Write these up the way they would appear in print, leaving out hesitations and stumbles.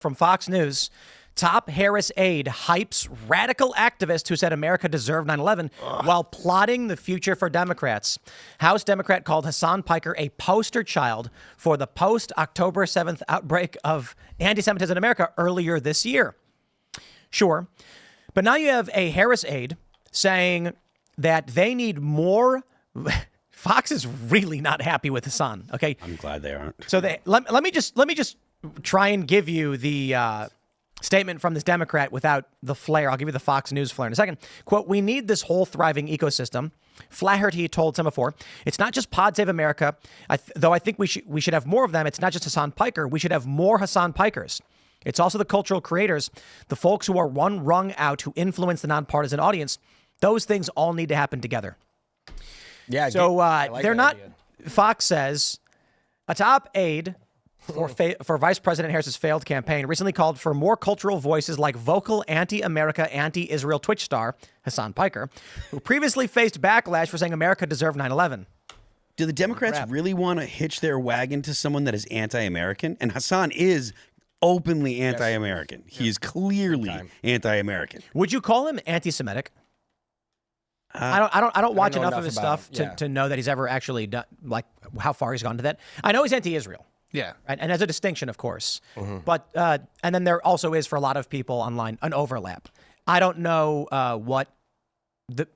from Fox News. Top Harris aide hypes radical activist who said America deserved 9/11 while plotting the future for Democrats. House Democrat called Hasan Piker a poster child for the post-October 7th outbreak of anti-Semitism in America earlier this year. Sure. But now you have a Harris aide saying that they need more. Fox is really not happy with Hasan. Okay. I'm glad they aren't. So let me just try and give you the statement from this Democrat without the flair. I'll give you the Fox News flair in a second. Quote, "We need this whole thriving ecosystem." Flaherty told Semaphore, "It's not just Pod Save America, though I think we should have more of them. It's not just Hasan Piker. We should have more Hasan Pikers. It's also the cultural creators, the folks who are one rung out, who influence the nonpartisan audience. Those things all need to happen together." Yeah. So they're not, idea. Fox says, a top aide for Vice President Harris's failed campaign recently called for more cultural voices like vocal anti-America, anti-Israel Twitch star Hasan Piker, who previously faced backlash for saying America deserved 9/11. Do the Democrats really want to hitch their wagon to someone that is anti-American? And Hasan is openly anti-American. He is clearly anti-American. Would you call him anti-Semitic? I don't watch enough of his stuff to know that he's ever actually done, like how far he's gone to that. I know he's anti-Israel. Yeah. Right? And as a distinction, of course. But and then there also is for a lot of people online an overlap. I don't know what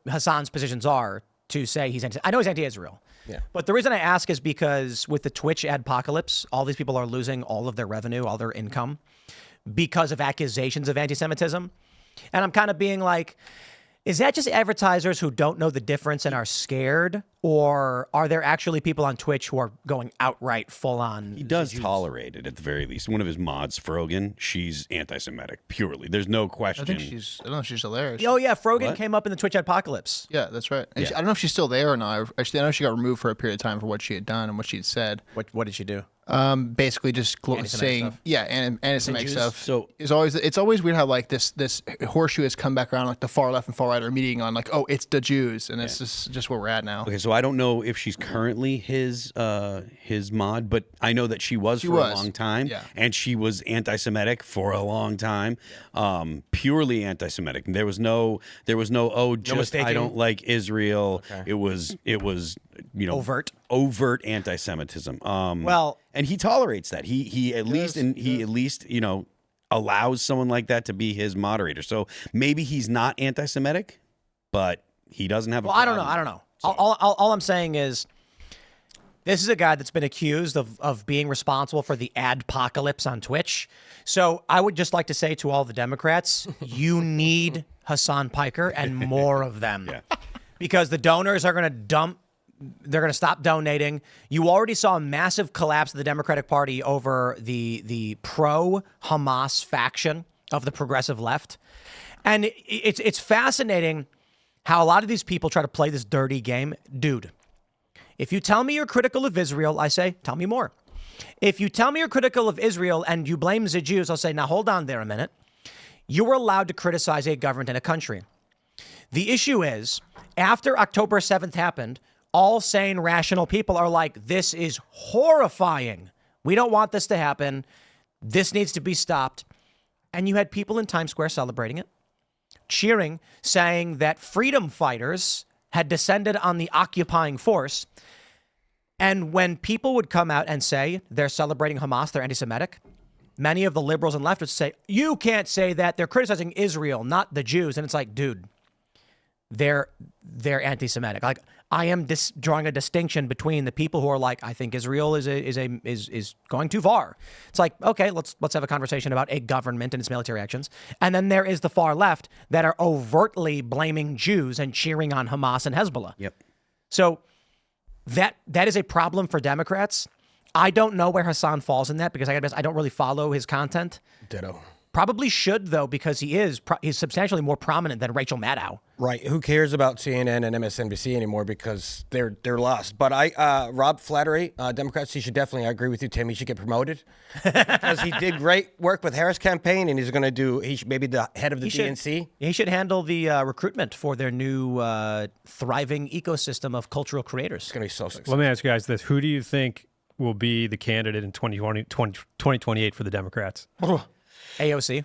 Hasan's positions are to say he's I know he's anti-Israel. Yeah. But the reason I ask is because with the Twitch adpocalypse, all these people are losing all of their revenue, all their income because of accusations of anti-Semitism. And I'm kind of being like, is that just advertisers who don't know the difference and are scared? Or are there actually people on Twitch who are going outright full on? He does tolerate it at the very least. One of his mods, Frogan, she's anti-Semitic, purely. There's no question. I don't know if she's hilarious. Oh, yeah. Frogan came up in the Twitch apocalypse. Yeah, that's right. And I don't know if she's still there or not. Actually, I know she got removed for a period of time for what she had done and what she had said. What did she do? Basically just saying, stuff? yeah, and anti-Semitic stuff. So it's always weird how like this horseshoe has come back around, like the far left and far right are meeting on like, oh, it's the Jews, and it's just where we're at now. Okay, so I don't know if she's currently his mod, but I know that she was for a long time, and she was anti-Semitic for a long time, purely anti-Semitic. There was no I don't like Israel. Okay. It was overt anti-Semitism. And he tolerates that. He at least allows someone like that to be his moderator. So maybe he's not anti-Semitic, but he doesn't have. I don't know. So. All I'm saying is, this is a guy that's been accused of being responsible for the adpocalypse on Twitch. So I would just like to say to all the Democrats, you need Hasan Piker and more of them, because the donors are going to dump. They're going to stop donating. You already saw a massive collapse of the Democratic Party over the pro-Hamas faction of the progressive left. And it's fascinating how a lot of these people try to play this dirty game. Dude, if you tell me you're critical of Israel, I say, tell me more. If you tell me you're critical of Israel and you blame the Jews, I'll say, now hold on there a minute. You were allowed to criticize a government and a country. The issue is, after October 7th happened, all sane, rational people are like, this is horrifying. We don't want this to happen. This needs to be stopped. And you had people in Times Square celebrating it, cheering, saying that freedom fighters had descended on the occupying force. And when people would come out and say they're celebrating Hamas, they're anti-Semitic, many of the liberals and leftists would say, you can't say that. They're criticizing Israel, not the Jews. And it's like, dude, they're anti-Semitic. Like, I am drawing a distinction between the people who are like, I think Israel is going too far. It's like, okay, let's have a conversation about a government and its military actions. And then there is the far left that are overtly blaming Jews and cheering on Hamas and Hezbollah. Yep. So that is a problem for Democrats. I don't know where Hasan falls in that because I don't really follow his content. Ditto. Probably should, though, because he's substantially more prominent than Rachel Maddow. Right. Who cares about CNN and MSNBC anymore because they're lost. But Rob Flattery, Democrats, he should definitely, I agree with you, Tim, he should get promoted because he did great work with Harris campaign and he's going to do, maybe the head of the DNC. He should handle the recruitment for their new thriving ecosystem of cultural creators. It's going to be so successful. Let me ask you guys this. Who do you think will be the candidate in 2028 for the Democrats? AOC?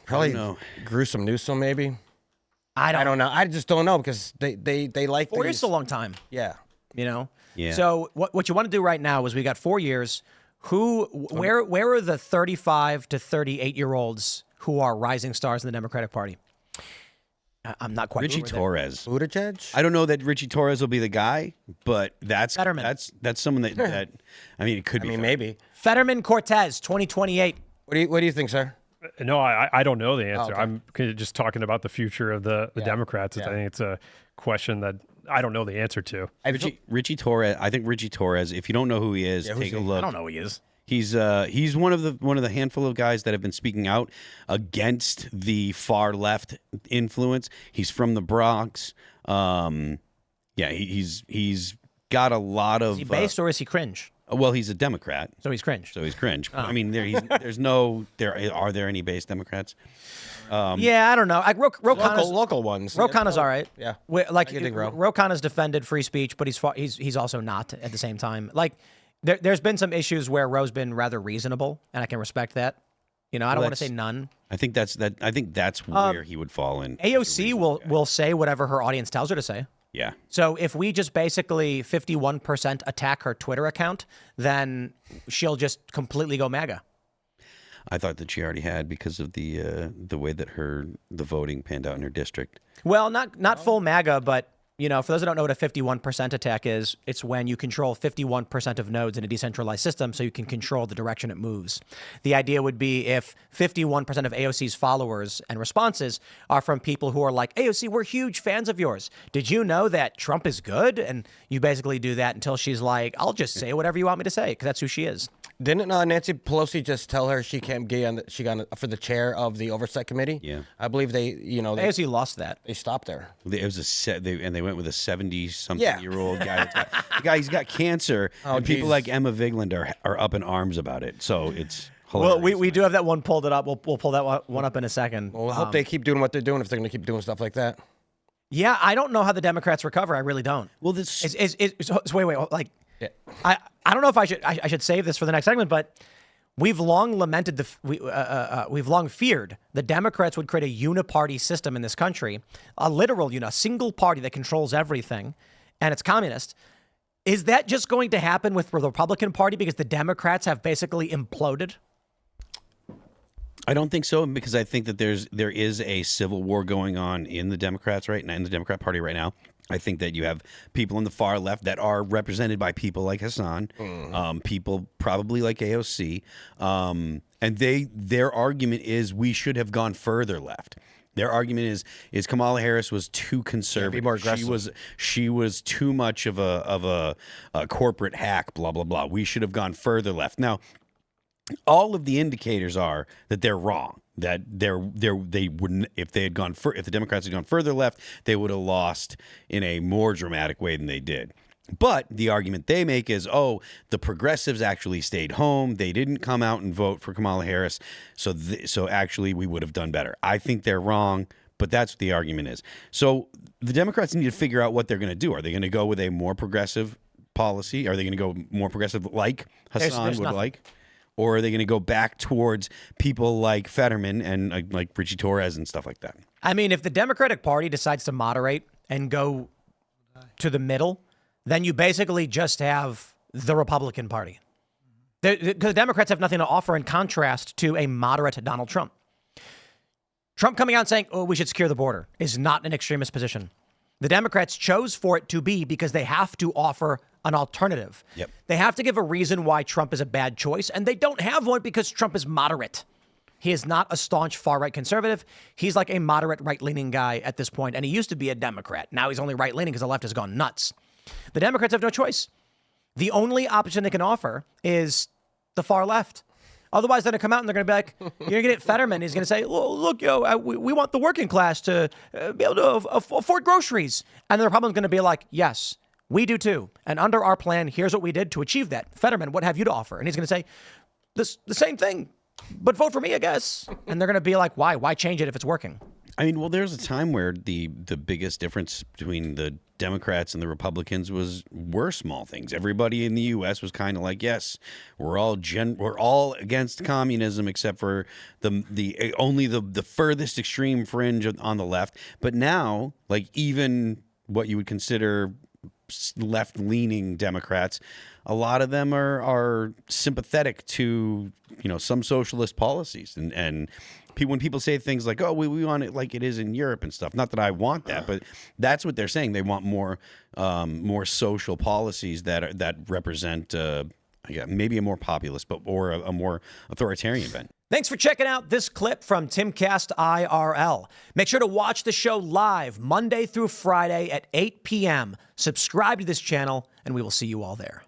Probably know. gruesome Newsom, maybe. I don't know. I just don't know because they like 4 years these- is a long time. Yeah. You know? Yeah. So what you want to do right now is we got 4 years. Where are the 35 to 38-year-olds who are rising stars in the Democratic Party? I'm not quite Richie sure. Torres. Buttigieg? I don't know that Richie Torres will be the guy, but Fetterman. that's someone that I mean, it could be. Maybe. Fetterman Cortez, 2028. What do you think, sir? No, I don't know the answer. okay. I'm just talking about the future of the Democrats. I think it's a question that I don't know the answer to. Richie Torres. I think Richie Torres. If you don't know who he is, take a look. I don't know who he is. He's one of the handful of guys that have been speaking out against the far left influence. He's from the Bronx. He's got a lot of. Is he based or is he cringe? Well, he's a Democrat, So he's cringe. so he's cringe. Oh. I mean, are there any base Democrats? Yeah, I don't know. Local ones. Ro-Khanna's all right. Yeah. Like can dig Ro. Ro-Khanna's defended free speech, but he's also not at the same time. Like there's been some issues where Ro's been rather reasonable, and I can respect that. You know, I don't want to say none. I think that's where he would fall in. AOC will say whatever her audience tells her to say. Yeah. So if we just basically 51% attack her Twitter account, then she'll just completely go MAGA. I thought that she already had because of the way that the voting panned out in her district. Well, not full MAGA, but you know, for those who don't know what a 51% attack is, it's when you control 51% of nodes in a decentralized system so you can control the direction it moves. The idea would be if 51% of AOC's followers and responses are from people who are like, AOC, we're huge fans of yours. Did you know that Trump is good? And you basically do that until she's like, I'll just say whatever you want me to say because that's who she is. Didn't Nancy Pelosi just tell her she can't be she got for the chair of the oversight committee? Yeah. I believe they AOC lost that. they stopped there. It was they went with a 70-something-year-old guy. The guy, he's got cancer, and people geez. like Emma Vigland are up in arms about it. So it's hilarious. Well, we do have that one pulled it up. We'll pull that one up in a second. Well, I hope they keep doing what they're doing if they're going to keep doing stuff like that. Yeah, I don't know how the Democrats recover. I really don't. Well, this So wait, like, Yeah. I don't know if I should save this for the next segment, but we've long lamented we've long feared the Democrats would create a uniparty system in this country, a literal, a single party that controls everything, and it's communist. Is that just going to happen with the Republican Party because the Democrats have basically imploded? I don't think so, because I think that there is a civil war going on in the Democrats right now, in the Democrat Party right now. I think that you have people on the far left that are represented by people like Hasan, people probably like AOC, and their argument is we should have gone further left. Their argument is Kamala Harris was too conservative. be more aggressive. She was too much of a corporate hack. Blah blah blah. We should have gone further left. Now, all of the indicators are that they're wrong. That they wouldn't, if the Democrats had gone further left, they would have lost in a more dramatic way than they did. But the argument they make is, the progressives actually stayed home. They didn't come out and vote for Kamala Harris. So actually we would have done better. I think they're wrong, but that's what the argument is. So the Democrats need to figure out what they're going to do. Are they going to go with a more progressive policy? Are they going to go more progressive like Hasan there's would nothing. like? Or are they going to go back towards people like Fetterman and like Richie Torres and stuff like that? I mean, if the Democratic Party decides to moderate and go to the middle, then you basically just have the Republican Party. Because the Democrats have nothing to offer in contrast to a moderate Donald Trump. Trump coming out and saying, we should secure the border is not an extremist position. The Democrats chose for it to be because they have to offer an alternative. Yep. They have to give a reason why Trump is a bad choice, and they don't have one because Trump is moderate. He is not a staunch far-right conservative. He's like a moderate right-leaning guy at this point, and he used to be a Democrat. Now he's only right-leaning because the left has gone nuts. The Democrats have no choice. The only option they can offer is the far left. Otherwise, they're going to come out and they're going to be like, you're going to get Fetterman. He's going to say, well, look, we want the working class to be able to afford groceries. And the Republicans going to be like, yes, we do too. And under our plan, here's what we did to achieve that. Fetterman, what have you to offer? And he's going to say, the same thing, but vote for me, I guess. And they're going to be like, why? Why change it if it's working? I mean, well, there's a time where the biggest difference between the Democrats and the Republicans were small things. Everybody in the U.S. was kind of like, yes, we're all against communism except for the furthest extreme fringe on the left. But now, like, even what you would consider left-leaning Democrats, a lot of them are sympathetic to, you know, some socialist policies, and when people say things like, "Oh, we want it like it is in Europe" and stuff. Not that I want that, but that's what they're saying. They want more social policies that represent, maybe a more populist, or a more authoritarian bent. Thanks for checking out this clip from Timcast IRL. Make sure to watch the show live Monday through Friday at 8 p.m. Subscribe to this channel, and we will see you all there.